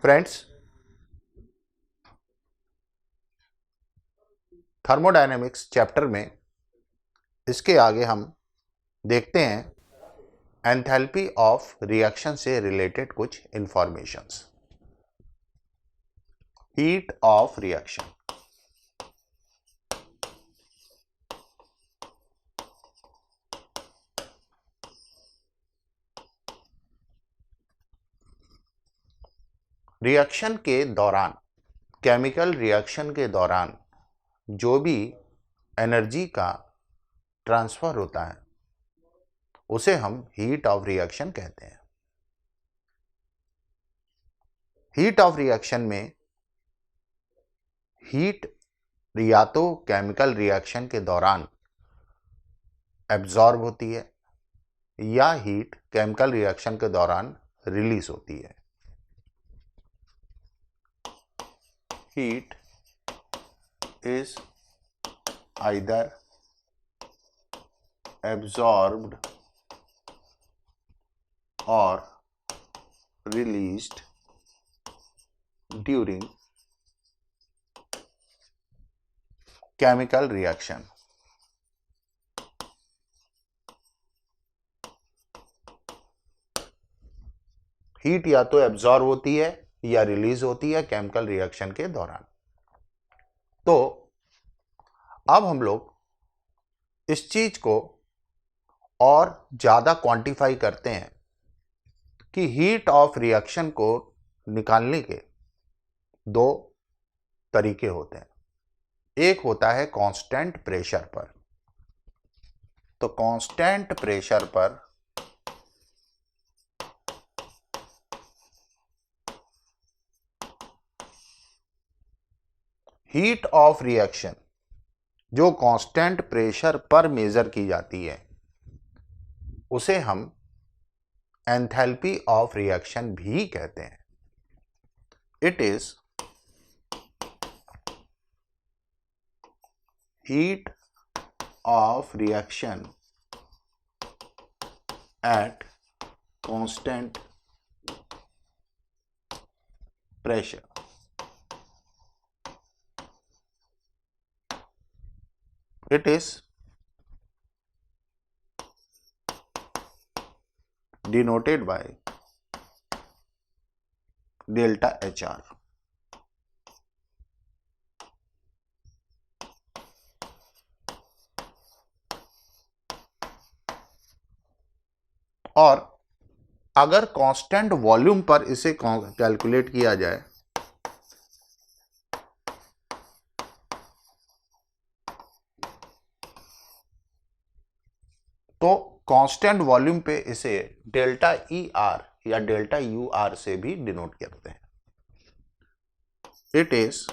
Friends, thermodynamics chapter में इसके आगे हम देखते हैं एंथैल्पी ऑफ रिएक्शन से रिलेटेड कुछ informations. Heat of reaction. Reaction के दौरान, केमिकल रिएक्शन के दौरान जो भी एनर्जी का ट्रांसफर होता है उसे हम हीट ऑफ रिएक्शन कहते हैं। हीट ऑफ रिएक्शन में हीट या तो केमिकल रिएक्शन के दौरान एब्जॉर्ब होती है या हीट केमिकल रिएक्शन के दौरान रिलीज होती है। Heat is either absorbed or released during chemical reaction. Heat या तो एब्जॉर्ब होती है या रिलीज होती है केमिकल रिएक्शन के दौरान। तो अब हम लोग इस चीज को और ज्यादा क्वांटिफाई करते हैं कि हीट ऑफ रिएक्शन को निकालने के दो तरीके होते हैं। एक होता है कांस्टेंट प्रेशर पर। तो कांस्टेंट प्रेशर पर हीट ऑफ रिएक्शन जो कांस्टेंट प्रेशर पर मेजर की जाती है उसे हम एंथैल्पी ऑफ रिएक्शन भी कहते हैं। It is heat of reaction at constant pressure. It is denoted by delta HR. और अगर कांस्टेंट वॉल्यूम पर इसे कैलकुलेट किया जाए तो कांस्टेंट वॉल्यूम पे इसे डेल्टा ई आर या डेल्टा यू आर से भी डिनोट करते हैं। It is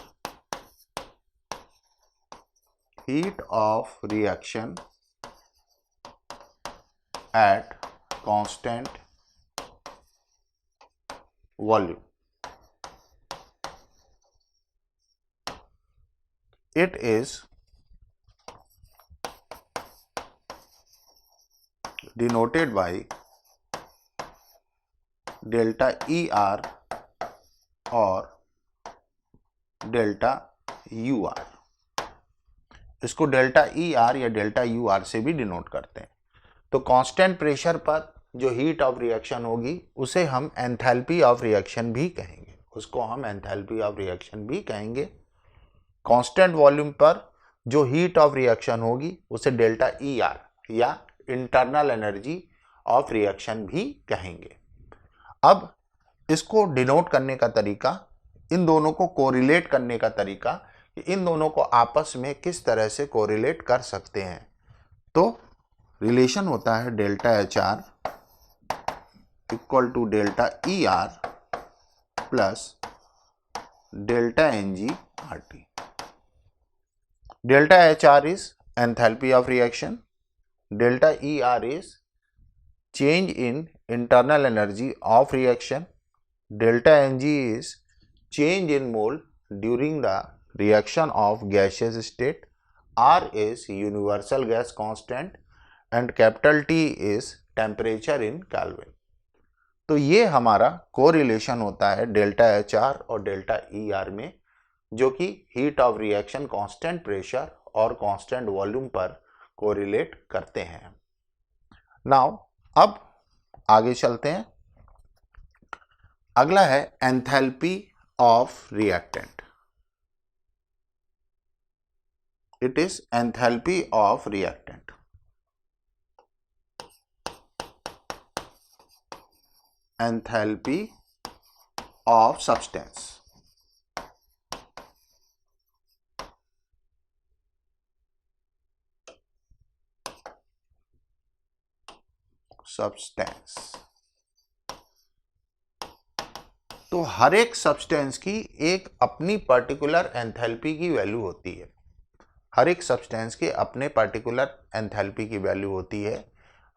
heat of reaction at constant volume. It is denoted by delta ER और डेल्टा UR। इसको डेल्टा ER या डेल्टा UR से भी डिनोट करते हैं। तो कांस्टेंट प्रेशर पर जो हीट ऑफ रिएक्शन होगी उसे हम एंथैल्पी ऑफ रिएक्शन भी कहेंगे। उसको हम एंथैल्पी ऑफ रिएक्शन भी कहेंगे। कांस्टेंट वॉल्यूम पर जो हीट ऑफ रिएक्शन होगी उसे डेल्टा ER या इंटरनल एनर्जी ऑफ रिएक्शन भी कहेंगे। अब इसको डिनोट करने का तरीका, इन दोनों को कोरिलेट करने का तरीका, कि इन दोनों को आपस में किस तरह से कोरिलेट कर सकते हैं। तो रिलेशन होता है delta HR equal to delta ER plus delta NG RT। Delta HR is enthalpy of reaction, delta ER is change in internal energy of reaction, delta NG is change in mole during the reaction of gaseous state, R is universal gas constant and capital T is temperature in Kelvin. तो ये हमारा correlation होता है delta HR और delta ER में, जो कि heat of reaction constant pressure और कांस्टेंट वॉल्यूम पर कोरिलेट करते हैं। नाउ अब आगे चलते हैं। अगला है enthalpy of reactant. It is enthalpy of reactant. Enthalpy of substance. Substance तो हर एक सब्सटेंस की एक अपनी पर्टिकुलर एंथैल्पी की वैल्यू होती है। हर एक सब्सटेंस के अपने पर्टिकुलर एंथैल्पी की वैल्यू होती है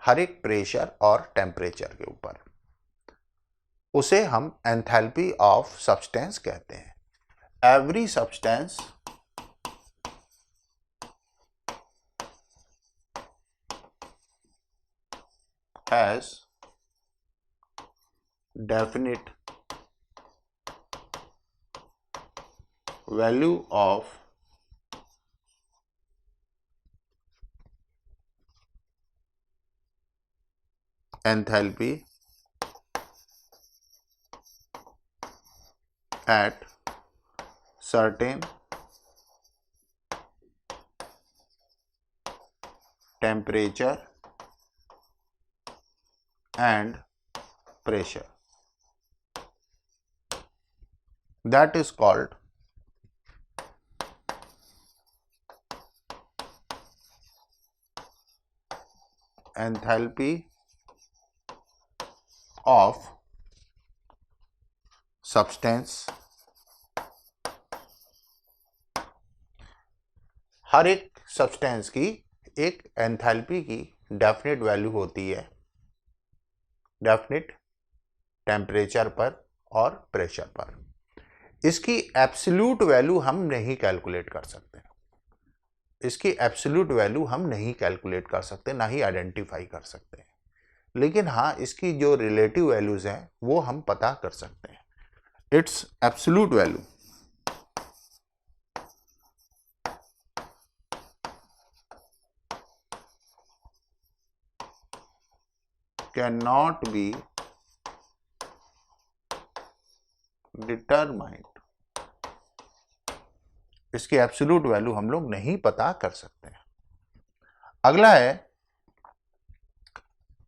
हर एक प्रेशर और टेम्परेचर के ऊपर। उसे हम एंथैल्पी ऑफ सब्सटेंस कहते हैं। Every substance has definite value of enthalpy at certain temperature and pressure. That is called enthalpy of substance। हर एक सब्सटेंस की एक एंथैल्पी की डेफिनेट वैल्यू होती है डेफिनेट टेम्परेचर पर और प्रेशर पर। इसकी एब्सोल्यूट वैल्यू हम नहीं कैलकुलेट कर सकते। इसकी एब्सोल्यूट वैल्यू हम नहीं कैलकुलेट कर सकते, ना ही आइडेंटिफाई कर सकते हैं। लेकिन हाँ, इसकी जो रिलेटिव वैल्यूज हैं वो हम पता कर सकते हैं। It's absolute value can not be determined. इसकी एब्सोल्यूट वैल्यू हम लोग नहीं पता कर सकते हैं। अगला है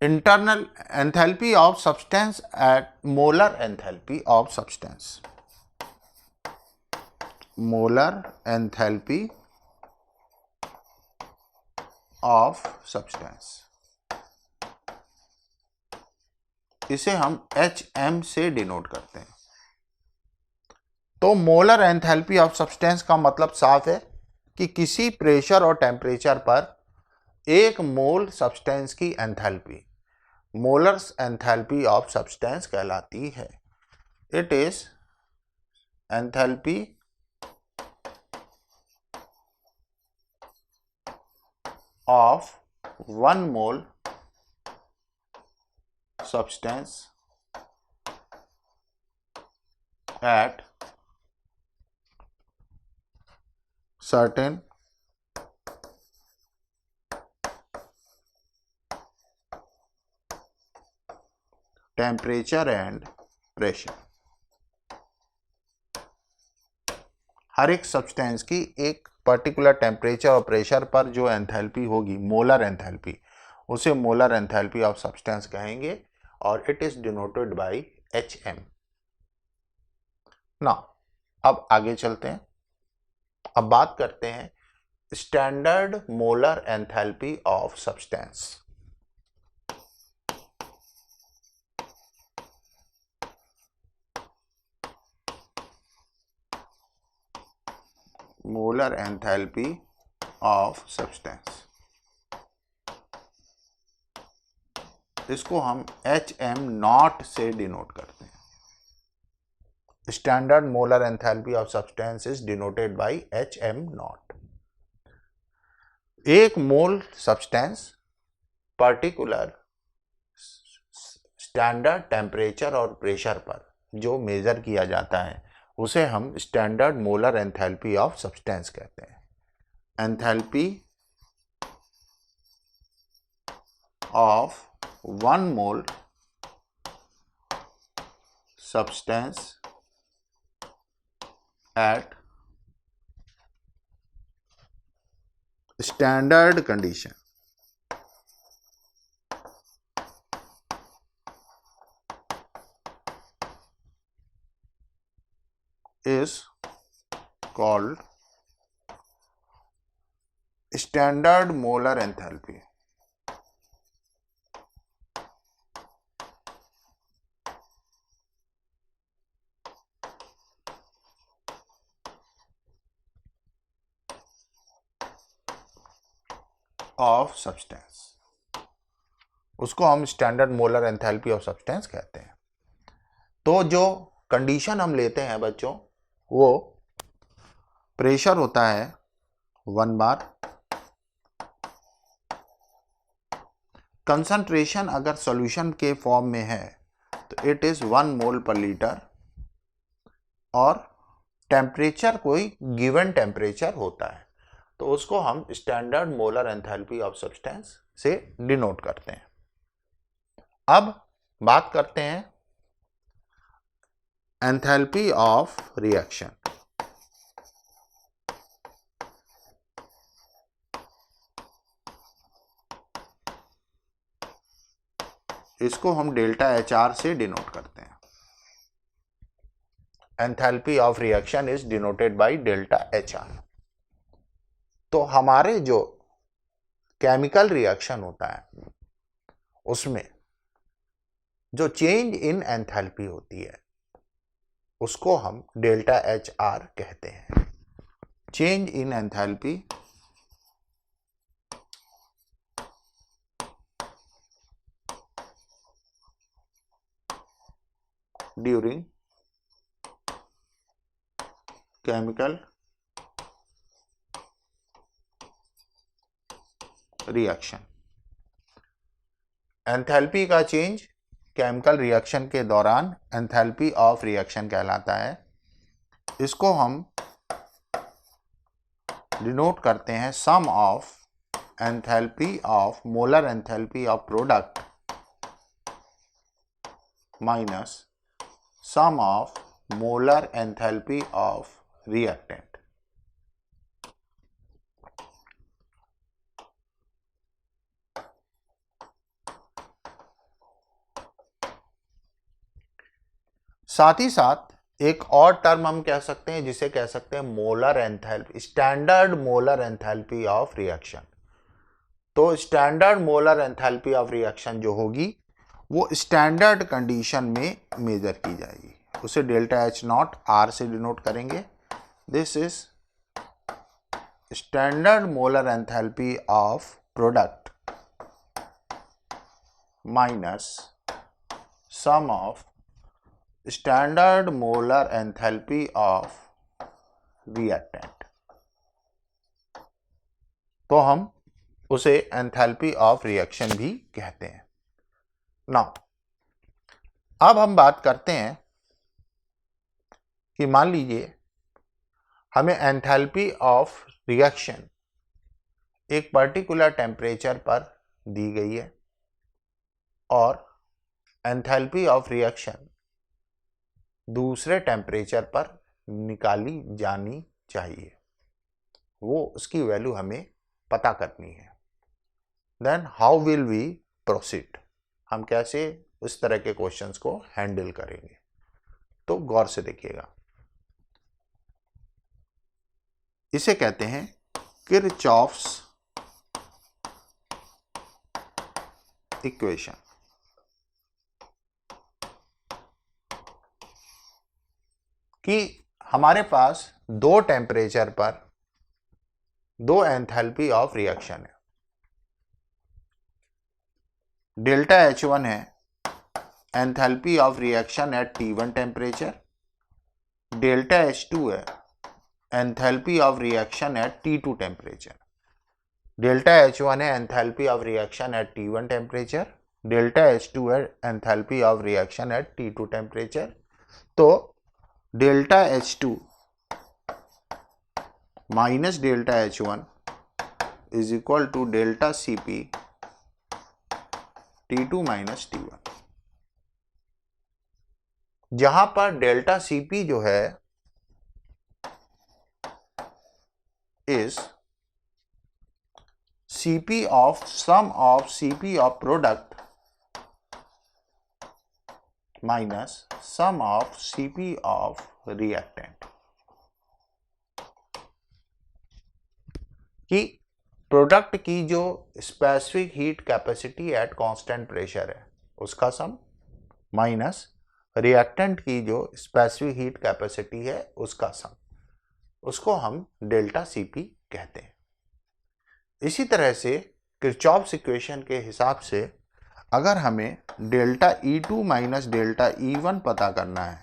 internal enthalpy of substance eight molar enthalpy of substance. Molar enthalpy of substance, इसे हम HM से डिनोट करते हैं। तो मोलर एंथैल्पी ऑफ सब्सटेंस का मतलब साफ है कि किसी प्रेशर और टेम्परेचर पर एक मोल सब्सटेंस की enthalpy molar enthalpy of substance कहलाती है। It is enthalpy of 1 mole substance at certain temperature and pressure। हर एक सब्सटेंस की एक पर्टिकुलर टेम्परेचर और प्रेशर पर जो एंथैल्पी होगी, मोलर एंथैल्पी, उसे मोलर एंथैल्पी ऑफ सब्सटेंस कहेंगे और it is denoted by HM। ना अब आगे चलते हैं। अब बात करते हैं standard molar enthalpy of substance. Molar enthalpy of substance, इसको हम HM नॉट से डिनोट करते हैं। Standard molar enthalpy of substance is denoted by HM not. एक मोल सब्सटेंस पर्टिकुलर स्टैंडर्ड टेम्परेचर और प्रेशर पर जो मेजर किया जाता है उसे हम standard molar enthalpy of substance कहते हैं। Enthalpy of 1 mole substance at standard condition is called standard molar enthalpy. Of substance, उसको हम standard molar enthalpy of substance कहते हैं। तो जो कंडीशन हम लेते हैं बच्चों, वो प्रेशर होता है 1 बार, कंसंट्रेशन अगर सॉल्यूशन के फॉर्म में है तो इट इज 1 मोल पर लीटर, और टेम्परेचर कोई गिवन टेम्परेचर होता है तो उसको हम standard molar enthalpy of substance से डिनोट करते हैं। अब बात करते हैं एंथैल्पी ऑफ रिएक्शन। इसको हम डेल्टा HR से डिनोट करते हैं। Enthalpy of reaction is denoted by delta HR। तो हमारे जो केमिकल रिएक्शन होता है उसमें जो चेंज इन एंथैल्पी होती है उसको हम डेल्टा HR कहते हैं। Change in enthalpy during chemical reaction. Enthalpy का चेंज केमिकल रिएक्शन के दौरान एंथैल्पी ऑफ रिएक्शन कहलाता है। इसको हम डिनोट करते हैं sum of enthalpy of molar enthalpy of product minus sum of molar enthalpy of reactant. साथ ही साथ एक और टर्म हम कह सकते हैं जिसे कह सकते हैं molar enthalpy, standard molar enthalpy of reaction. तो standard molar enthalpy of reaction जो होगी वो स्टैंडर्ड कंडीशन में मेजर की जाएगी, उसे डेल्टा H0 से डिनोट करेंगे। This is standard molar enthalpy of product minus sum of standard molar enthalpy of reactant. तो हम उसे एंथैल्पी ऑफ रिएक्शन भी कहते हैं। नाउ अब हम बात करते हैं कि मान लीजिए हमें एंथैल्पी ऑफ रिएक्शन एक पर्टिकुलर टेम्परेचर पर दी गई है और एंथैल्पी ऑफ रिएक्शन दूसरे टेम्परेचर पर निकाली जानी चाहिए, वो उसकी वैल्यू हमें पता करनी है। Then how will we proceed, हम कैसे उस तरह के क्वेश्चंस को हैंडल करेंगे। तो गौर से देखिएगा, इसे कहते हैं किरचॉफ्स इक्वेशन। कि हमारे पास दो टेम्परेचर पर दो एंथैल्पी ऑफ रिएक्शन है। डेल्टा H1 है enthalpy of reaction at T1 temperature, delta H2 है enthalpy of reaction at T2 temperature. Delta H1 है enthalpy of reaction at T1 temperature, delta H2 है enthalpy of reaction at T2 temperature. तो delta H2 minus delta H1 is equal to delta Cp T2 minus T1, जहां पर delta Cp जो है is Cp of sum of Cp of product minus sum of Cp of reactant, कि product की जो specific heat capacity at constant pressure है उसका सम minus reactant की जो स्पेसिफिक हीट कैपेसिटी है उसका सम, उसको हम डेल्टा Cp कहते हैं। इसी तरह से किरचॉफ्स इक्वेशन के हिसाब से अगर हमें delta E2 minus delta E1 पता करना है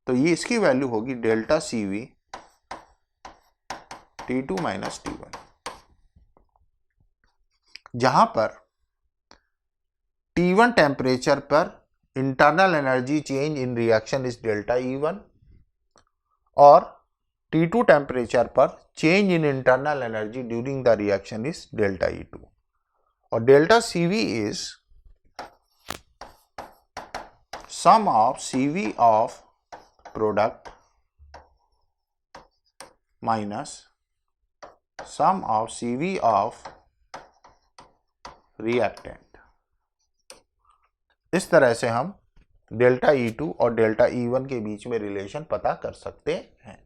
तो ये इसकी वैल्यू होगी delta Cv T2 minus T1, जहां पर T1 टेम्परेचर पर internal energy change in reaction is delta E1 और T2 टेम्परेचर पर change in internal energy during the reaction is delta E2 और delta Cv is sum of Cv of product minus sum of Cv of reactant. इस तरह से हम delta E2 और delta E1 के बीच में रिलेशन पता कर सकते हैं।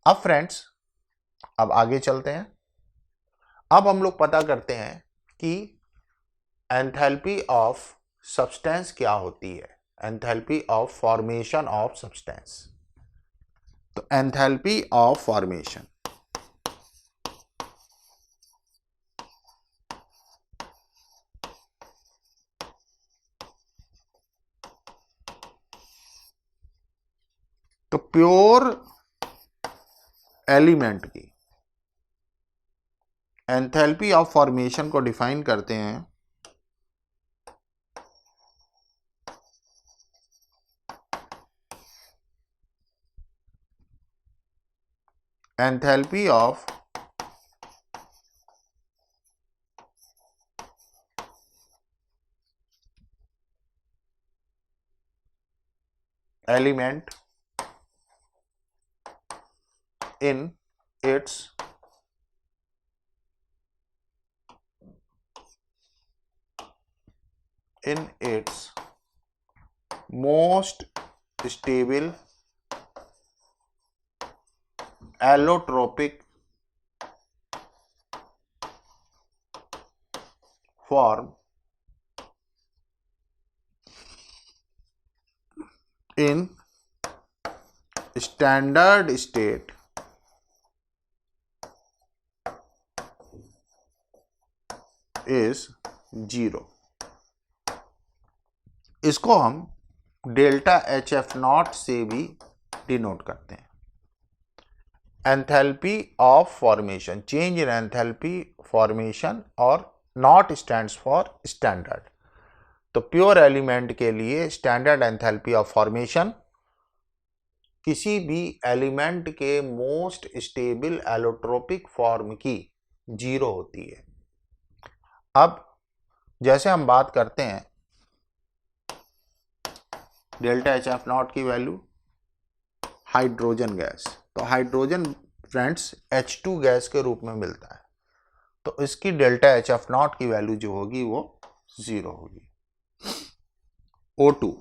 अब फ्रेंड्स अब आगे चलते हैं। अब हम लोग पता करते हैं कि एंथैल्पी ऑफ सब्सटेंस क्या होती है, enthalpy of formation of substance. तो एंथैल्पी ऑफ फॉर्मेशन तो प्योर एलिमेंट की एंथैल्पी ऑफ फॉर्मेशन को डिफाइन करते हैं enthalpy of element in its most stable allotropic form in standard state is 0। इसको हम डेल्टा HF0 से भी डिनोट करते हैं। Enthalpy of formation, change in enthalpy formation और नॉट स्टैंड्स फॉर स्टैंडर्ड। तो प्योर एलिमेंट के लिए स्टैंडर्ड एंथैल्पी ऑफ फॉर्मेशन किसी भी एलिमेंट के मोस्ट स्टेबल एलोट्रोपिक फॉर्म की 0 होती है। अब जैसे हम बात करते हैं डेल्टा HF0 की वैल्यू, हाइड्रोजन गैस, तो हाइड्रोजन फ्रेंड्स H2 गैस के रूप में मिलता है, तो इसकी डेल्टा HF0 की वैल्यू जो होगी वो 0 होगी। O2,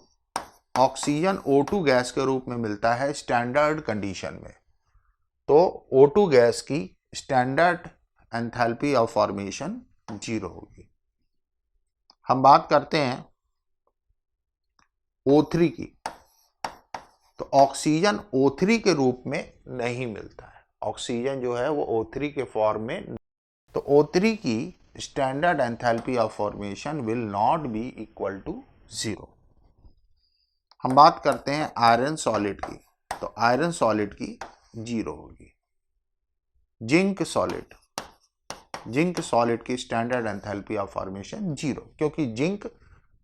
ऑक्सीजन O2 गैस के रूप में मिलता है स्टैंडर्ड कंडीशन में, तो O2 गैस की स्टैंडर्ड एंथैल्पी ऑफ फॉर्मेशन 0 होगी। हम बात करते हैं O3 की, तो ऑक्सीजन O3 के रूप में नहीं मिलता है, ऑक्सीजन जो है वो O3 के फॉर्म में, तो O3 की standard enthalpy of formation will not be equal to 0। हम बात करते हैं आयरन सॉलिड की, तो आयरन सॉलिड की 0 होगी। जिंक सॉलिड जिंक सॉलिड की स्टैंडर्ड एंथैल्पी ऑफ फॉर्मेशन 0, क्योंकि जिंक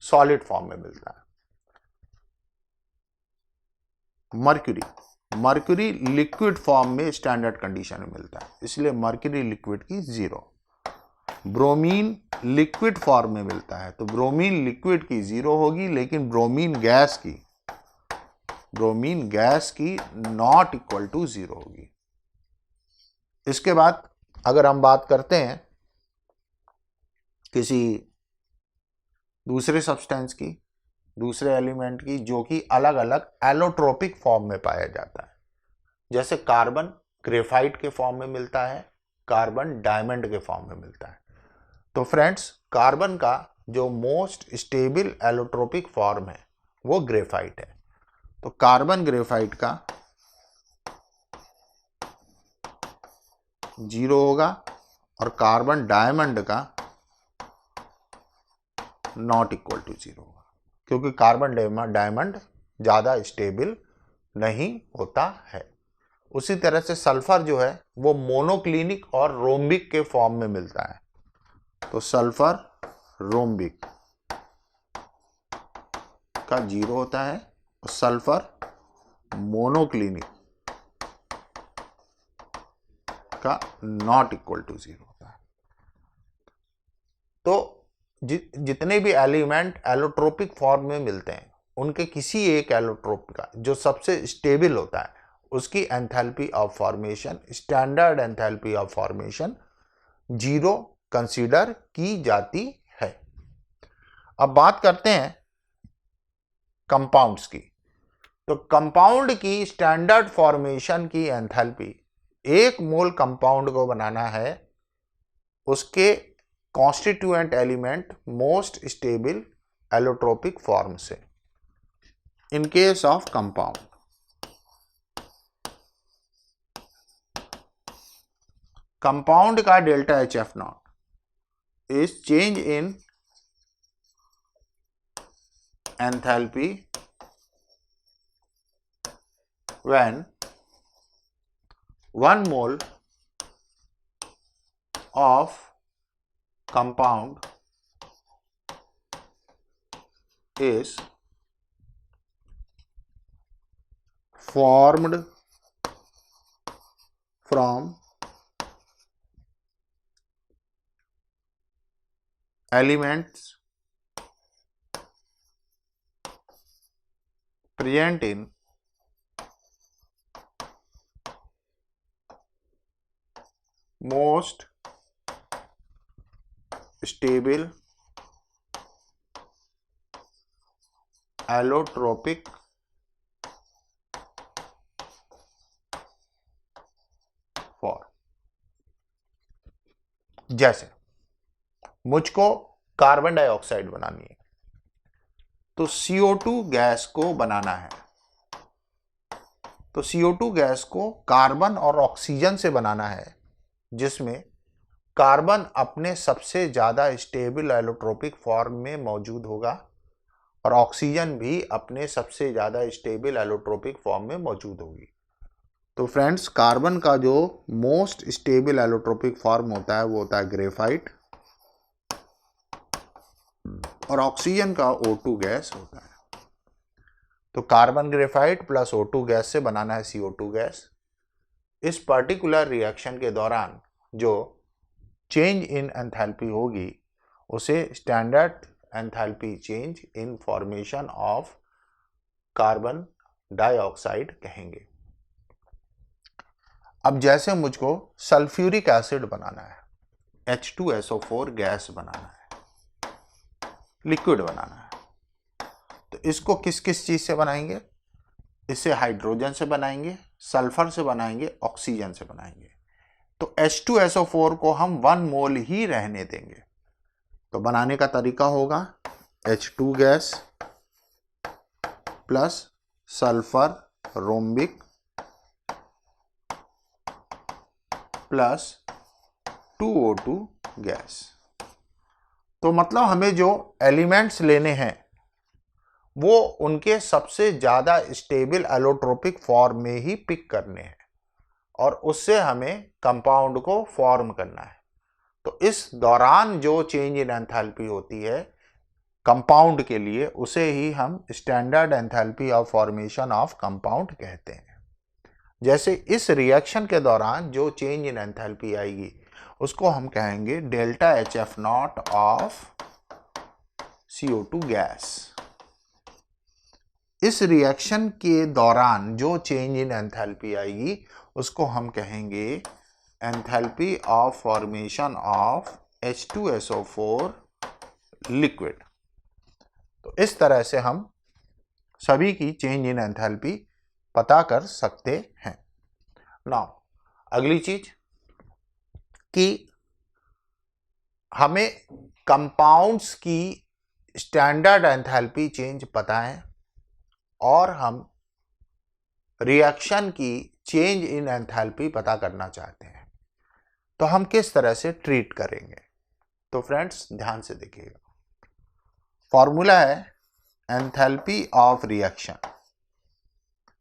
सॉलिड फॉर्म में मिलता है। मर्क्यूरी लिक्विड फॉर्म में स्टैंडर्ड कंडीशन में मिलता है, इसलिए मर्क्यूरी लिक्विड की 0। ब्रोमीन लिक्विड फॉर्म में मिलता है, तो ब्रोमीन लिक्विड की 0 होगी, लेकिन ब्रोमीन गैस की नॉट इक्वल टू 0 होगी। इसके बाद अगर हम बात करते हैं किसी दूसरे सब्सटेंस की, दूसरे एलिमेंट की, जो कि अलग अलग एलोट्रोपिक फॉर्म में पाया जाता है, जैसे कार्बन ग्रेफाइट के फॉर्म में मिलता है, कार्बन डायमंड के फॉर्म में मिलता है। तो फ्रेंड्स, कार्बन का जो मोस्ट स्टेबल एलोट्रोपिक फॉर्म है वो ग्रेफाइट है। तो कार्बन ग्रेफाइट का 0 होगा और कार्बन डायमंड का नॉट इक्वल टू 0 होगा, क्योंकि कार्बन डायमंड ज्यादा स्टेबल नहीं होता है। उसी तरह से सल्फर जो है वो मोनोक्लिनिक और रोम्बिक के फॉर्म में मिलता है। तो सल्फर रोम्बिक का 0 होता है और सल्फर मोनोक्लिनिक का नॉट इक्वल टू 0 होता है। तो जितने भी एलिमेंट एलोट्रोपिक फॉर्म में मिलते हैं, उनके किसी एक एलोट्रोप का जो सबसे स्टेबल होता है, उसकी enthalpy of formation, standard enthalpy of formation 0 consider की जाती है। अब बात करते हैं कंपाउंड्स की। तो कंपाउंड की स्टैंडर्ड फॉर्मेशन की एंथैल्पी, 1 मोल कंपाउंड को बनाना है उसके constituent element most stable allotropic form से। In case of compound, compound का delta HF0 is change in enthalpy when 1 mole of compound is formed from elements present in most stable allotropic form। जैसे मुझको carbon dioxide बनानी है, तो CO2 gas को बनाना है। तो CO2 गैस को कार्बन और ऑक्सीजन से बनाना है, जिसमें कार्बन अपने सबसे ज्यादा स्टेबल एलोट्रोपिक फॉर्म में मौजूद होगा और ऑक्सीजन भी अपने सबसे ज्यादा स्टेबल एलोट्रोपिक फॉर्म में मौजूद होगी। तो फ्रेंड्स, कार्बन का जो मोस्ट स्टेबल एलोट्रोपिक फॉर्म होता है वो होता है ग्रेफाइट, और ऑक्सीजन का O2 गैस होता है। तो carbon graphite plus O2 gas से बनाना है CO2 गैस। इस पर्टिकुलर रिएक्शन के दौरान जो चेंज इन एंथैल्पी होगी उसे standard enthalpy change in formation of carbon dioxide कहेंगे। अब जैसे मुझको सल्फ्यूरिक एसिड बनाना है, H2SO4 गैस बनाना है, लिक्विड बनाना है, तो इसको किस किस चीज से बनाएंगे? इसे हाइड्रोजन से बनाएंगे, सल्फर से बनाएंगे, ऑक्सीजन से बनाएंगे। तो H2SO4 को हम 1 मोल ही रहने देंगे। तो बनाने का तरीका होगा H2 gas plus sulphur rhombic plus 2O2 gas. तो मतलब हमें जो एलिमेंट्स लेने हैं वो उनके सबसे ज्यादा स्टेबल एलोट्रोपिक फॉर्म में ही पिक करने हैं और उससे हमें कंपाउंड को फॉर्म करना है। तो इस दौरान जो चेंज इन एंथैल्पी होती है कंपाउंड के लिए, उसे ही हम standard enthalpy of formation of compound कहते हैं। जैसे इस रिएक्शन के दौरान जो चेंज इन एंथैल्पी आएगी उसको हम कहेंगे delta HF0 of CO2 gas. इस रिएक्शन के दौरान जो चेंज इन एंथैल्पी आएगी उसको हम कहेंगे enthalpy of formation of H2SO4 liquid. तो इस तरह से हम सभी की चेंज इन एंथैल्पी पता कर सकते हैं। नाउ अगली चीज कि हमें कंपाउंड्स की स्टैंडर्ड एंथैल्पी चेंज पता है और हम रिएक्शन की चेंज इन एंथैल्पी पता करना चाहते हैं, तो हम किस तरह से ट्रीट करेंगे? तो फ्रेंड्स ध्यान से देखिएगा, फॉर्मूला है enthalpy of reaction.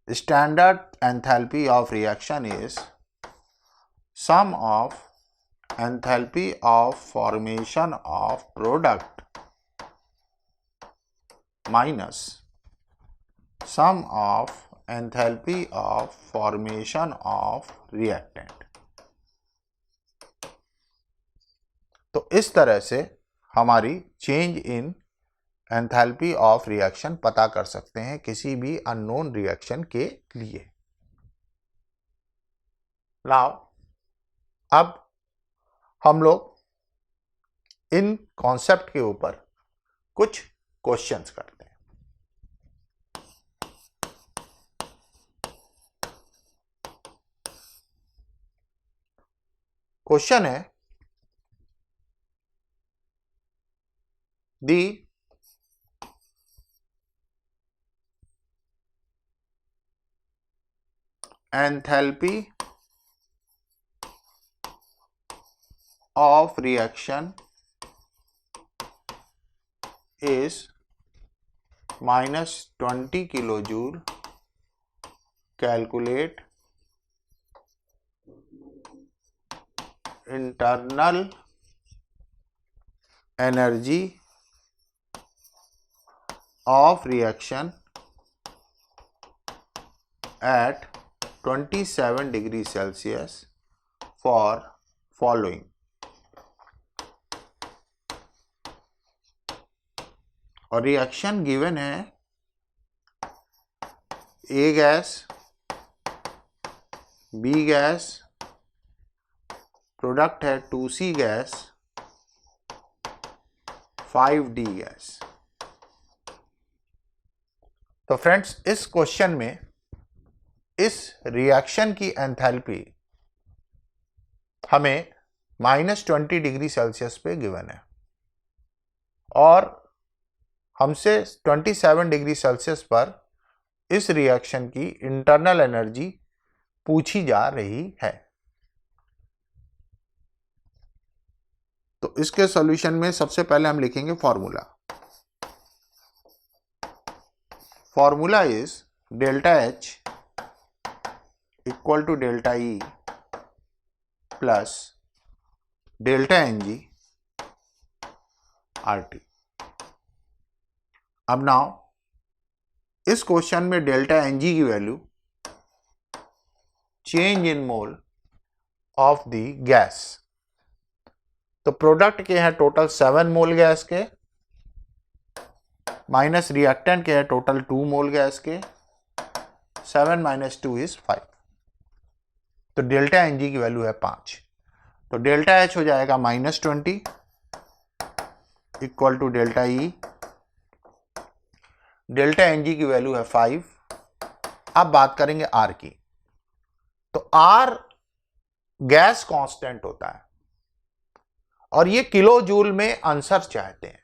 Standard enthalpy of reaction is sum of enthalpy of formation of product minus sum of enthalpy of formation of reactant. तो इस तरह से हमारी change in enthalpy of reaction पता कर सकते हैं किसी भी अननोन रिएक्शन के लिए। नाउ अब हम लोग इन कॉन्सेप्ट के ऊपर कुछ क्वेश्चंस करते हैं। क्वेश्चन है दी enthalpy of reaction is -20 kilojoule. Calculate internal energy of reaction at 27 degrees Celsius for following. और रिएक्शन गिवन है ए गैस, बी गैस, प्रोडक्ट है 2C गैस, 5D गैस। तो फ्रेंड्स इस क्वेश्चन में इस रिएक्शन की एंथैल्पी हमें -20 डिग्री सेल्सियस पे गिवन है और हमसे 27 डिग्री सेल्सियस पर इस रिएक्शन की इंटरनल एनर्जी पूछी जा रही है। तो इसके सॉल्यूशन में सबसे पहले हम लिखेंगे formula. Formula is delta H equal to delta E plus delta NG RT। अब नाउ इस क्वेश्चन में डेल्टा NG की value change in mole of the gas. तो प्रोडक्ट के हैं टोटल 7 मोल गैस के, माइनस रिएक्टेंट के हैं टोटल 2 मोल गैस के, 7 - 2 इज 5। तो डेल्टा NG की वैल्यू है 5। तो डेल्टा H हो जाएगा -20 equal to delta E। Delta NG की वैल्यू है 5। अब बात करेंगे R की। तो R गैस कांस्टेंट होता है और ये किलो जूल में आंसर चाहते हैं।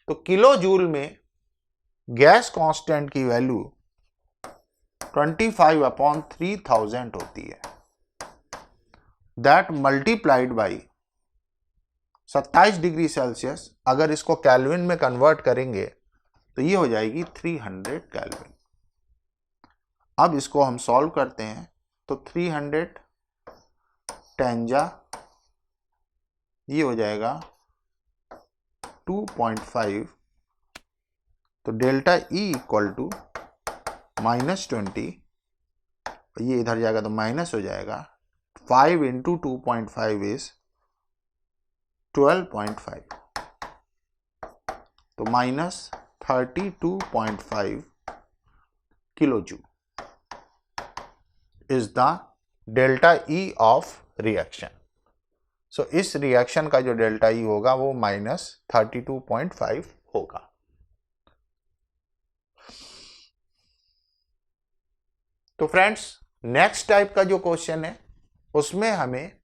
तो किलो जूल में गैस कांस्टेंट की वैल्यू 25/3000 होती है। That multiplied by 27 degree Celsius, अगर इसको केल्विन में कन्वर्ट करेंगे तो ये हो जाएगी 300 केल्विन। अब इसको हम सॉल्व करते हैं तो 300 10 जा ये हो जाएगा 2.5, तो डेल्टा E इक्वल टू -20, ये इधर जाएगा तो माइनस हो जाएगा, 5 इंटू 2.5 इज 12.5, तो -32.5 kilo joule is the delta E of reaction. So इस रिएक्शन का जो डेल्टा E होगा वो -32.5 होगा। तो फ्रेंड्स, नेक्स्ट टाइप का जो क्वेश्चन है उसमें हमें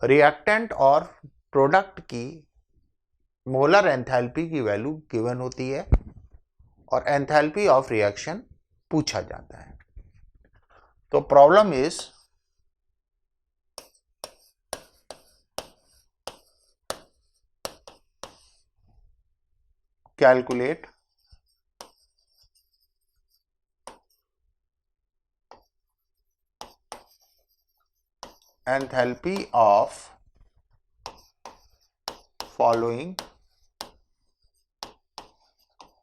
रिएक्टेंट और प्रोडक्ट की मोलर एंथैल्पी की वैल्यू गिवन होती है और एंथैल्पी ऑफ रिएक्शन पूछा जाता है। तो problem is calculate enthalpy of following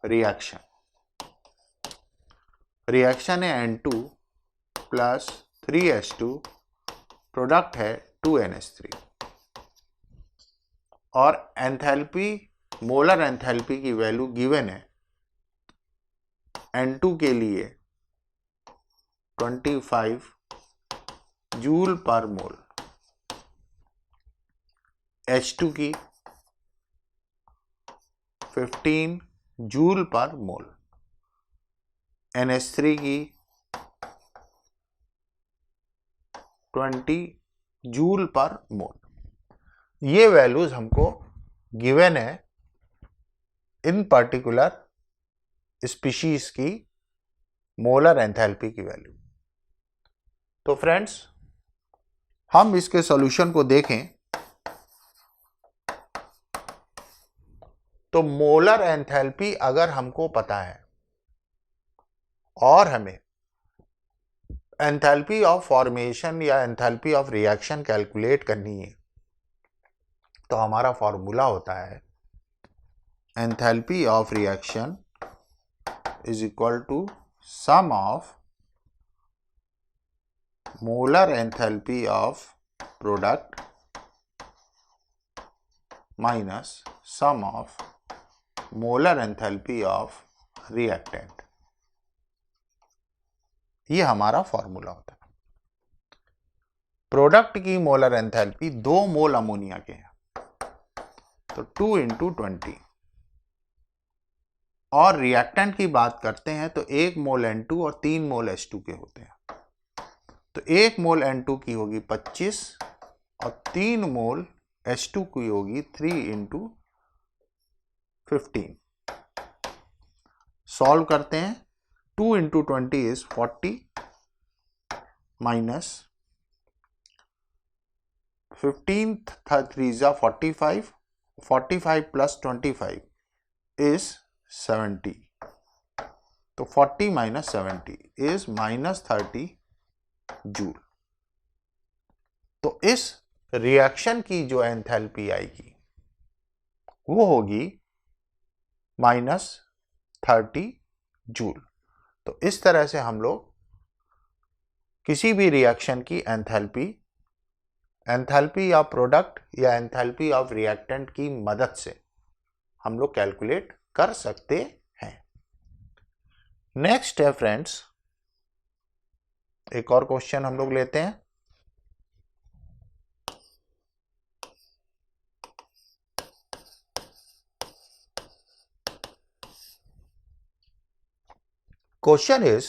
reaction। Reaction है N2 प्लस 3H2, प्रोडक्ट है 2NH3 और एंथैल्पी, मोलर एंथैल्पी की वैल्यू गिवन है N2 के लिए 25 जूल पर मोल, H2 की 15 जूल पर मोल, NH3 की 20 जूल पर मोल। ये वैल्यूज हमको गिवन है इन पर्टिकुलर स्पीशीज की मोलर एंथैल्पी की वैल्यू। तो फ्रेंड्स, हम इसके सॉल्यूशन को देखें तो मोलर एंथैल्पी अगर हमको पता है और हमें एंथैल्पी ऑफ फॉर्मेशन या एंथैल्पी ऑफ रिएक्शन कैलकुलेट करनी है तो हमारा फॉर्मूला होता है enthalpy of reaction is equal to sum of molar enthalpy of product minus sum of molar enthalpy of reactant. ये हमारा फॉर्मूला होता है। प्रोडक्ट की मोलर एंथैल्पी 2 मोल अमोनिया के हैं तो 2 इंटू 20, और रिएक्टेंट की बात करते हैं तो 1 मोल N2 और 3 मोल H2 के होते हैं। तो 1 मोल N2 की होगी 25 और 3 मोल H2 की होगी 3 इंटू 15। सॉल्व करते हैं, 2 इंटू 20 इज 40 माइनस 15 3 जा 45, 45 प्लस 25 इज 70, तो 40 माइनस 70 इज -30 जूल। तो इस रिएक्शन की जो एंथैल्पी आएगी वो होगी -30 जूल। तो इस तरह से हम लोग किसी भी रिएक्शन की एंथैल्पी ऑफ प्रोडक्ट या एंथैल्पी ऑफ रिएक्टेंट की मदद से हम लोग कैलकुलेट कर सकते हैं। नेक्स्ट है फ्रेंड्स, एक और क्वेश्चन हम लोग लेते हैं। क्वेश्चन इज,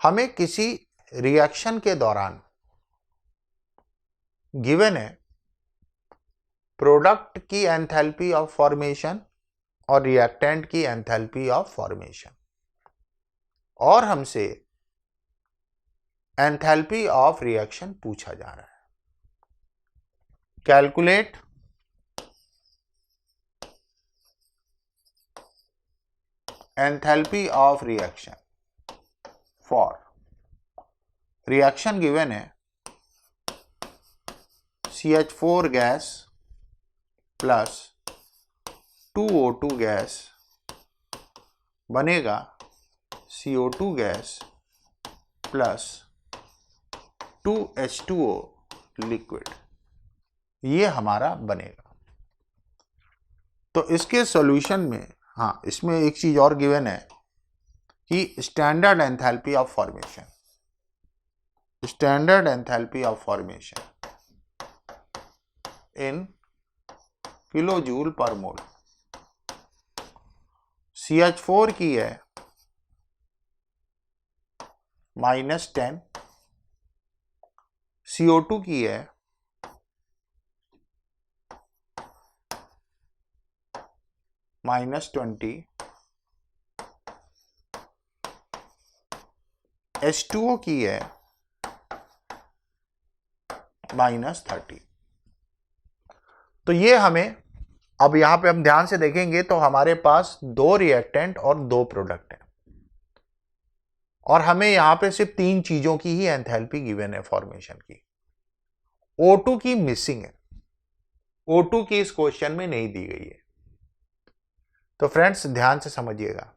हमें किसी रिएक्शन के दौरान गिवन है प्रोडक्ट की एंथैल्पी ऑफ फॉर्मेशन और रिएक्टेंट की एंथैल्पी ऑफ फॉर्मेशन, और हमसे एंथैल्पी ऑफ रिएक्शन पूछा जा रहा है। Calculate enthalpy of reaction for, reaction given है CH4 gas plus 2O2 gas बनेगा CO2 gas plus 2H2O liquid, ये हमारा बनेगा। तो इसके सॉल्यूशन में, हाँ, इसमें एक चीज और गिवन है कि standard enthalpy of formation, standard enthalpy of formation in kilo joule पर मोल। CH4 की है -10, CO2 की है -20, H2O की है -30। तो ये हमें, अब यहां पे हम ध्यान से देखेंगे तो हमारे पास 2 रिएक्टेंट और 2 प्रोडक्ट हैं, और हमें यहां पे सिर्फ 3 चीजों की ही एंथैल्पी गिवन है फॉर्मेशन की। O2 की मिसिंग है, O2 की इस क्वेश्चन में नहीं दी गई है। तो फ्रेंड्स ध्यान से समझिएगा,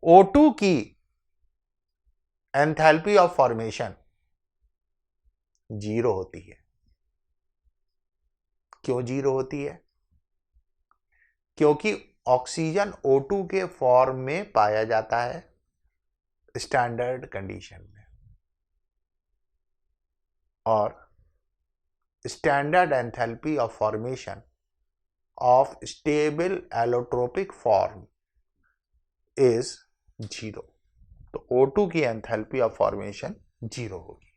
O2 की एंथैल्पी ऑफ फॉर्मेशन 0 होती है। क्यों 0 होती है? क्योंकि ऑक्सीजन O2 के फॉर्म में पाया जाता है स्टैंडर्ड कंडीशन में, और standard enthalpy of formation of stable allotropic form is 0। तो O2 की एंथैल्पी ऑफ फॉर्मेशन 0 होगी।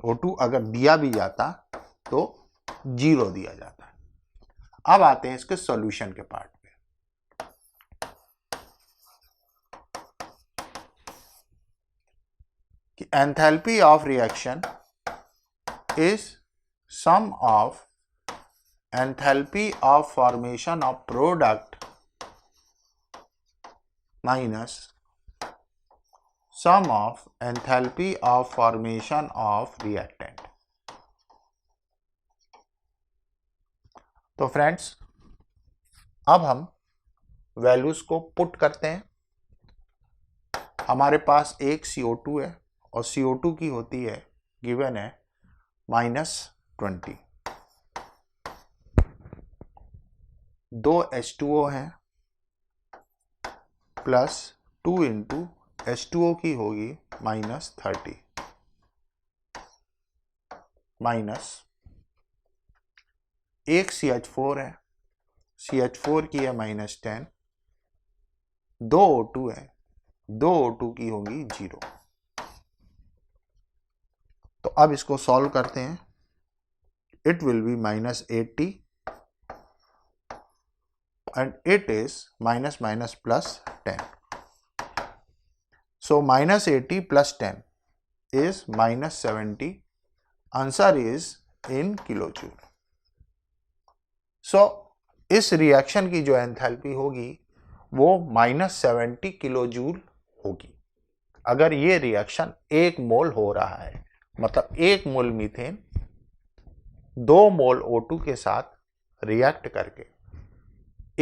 O2 अगर दिया भी जाता तो 0 दिया जाता है। अब आते हैं इसके सॉल्यूशन के पार्ट पे। कि enthalpy of reaction is sum of enthalpy of formation of product minus sum of enthalpy of formation of reactant. तो फ्रेंड्स अब हम वैल्यूज को पुट करते हैं। हमारे पास एक CO2 है और CO2 की होती है, गिवन है -20, 2 H2O हैं प्लस 2 इंटू H2O की होगी -30, माइनस एक CH4 है, CH4 की है -10, 2 O2 है, 2 O2 की होगी 0। तो अब इसको सॉल्व करते हैं। It will be -80 and it is minus minus plus 10। So -80 + 10 is -70. Answer is in kilo joule. So इस रिएक्शन की जो एंथैल्पी होगी वो -70 किलो जूल होगी। अगर ये रिएक्शन 1 मोल हो रहा है, मतलब 1 मोल मीथेन 2 मोल O2 के साथ रिएक्ट करके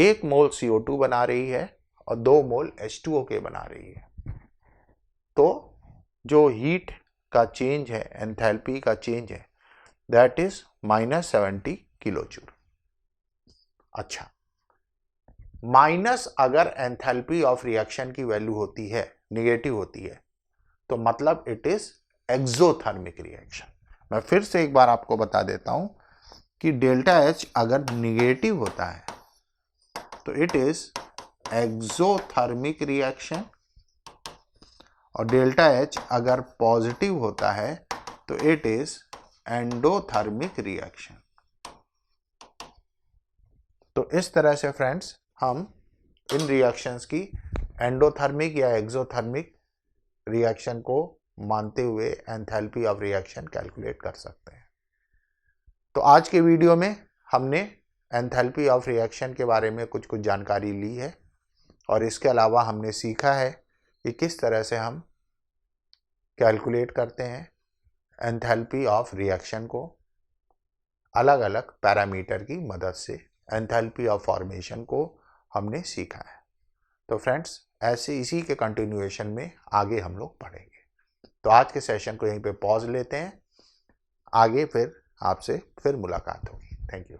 1 मोल CO2 बना रही है और 2 मोल H2O के बना रही है, तो जो हीट का चेंज है, एंथैल्पी का चेंज है, दैट इज -70 किलो जूल। अच्छा, माइनस अगर एंथैल्पी ऑफ रिएक्शन की वैल्यू होती है, निगेटिव होती है, तो मतलब इट इज एक्सोथर्मिक रिएक्शन। मैं फिर से एक बार आपको बता देता हूं कि डेल्टा H अगर निगेटिव होता है तो इट इज एक्सोथर्मिक रिएक्शन, और डेल्टा H अगर पॉजिटिव होता है तो इट इज एंडोथर्मिक रिएक्शन। तो इस तरह से फ्रेंड्स हम इन रिएक्शंस की एंडोथर्मिक या एक्सोथर्मिक रिएक्शन को मानते हुए एंथैल्पी ऑफ रिएक्शन कैलकुलेट कर सकते हैं। तो आज के वीडियो में हमने एंथैल्पी ऑफ रिएक्शन के बारे में कुछ जानकारी ली है, और इसके अलावा हमने सीखा है कि किस तरह से हम कैलकुलेट करते हैं एंथैल्पी ऑफ रिएक्शन को अलग अलग पैरामीटर की मदद से एंथैल्पी ऑफ फॉर्मेशन को हमने सीखा है। तो फ्रेंड्स, ऐसे इसी के कंटिन्यूएशन में आगे हम लोग पढ़ेंगे। तो आज के सेशन को यहीं पे पॉज लेते हैं, आगे फिर आपसे फिर मुलाकात होगी। Thank you.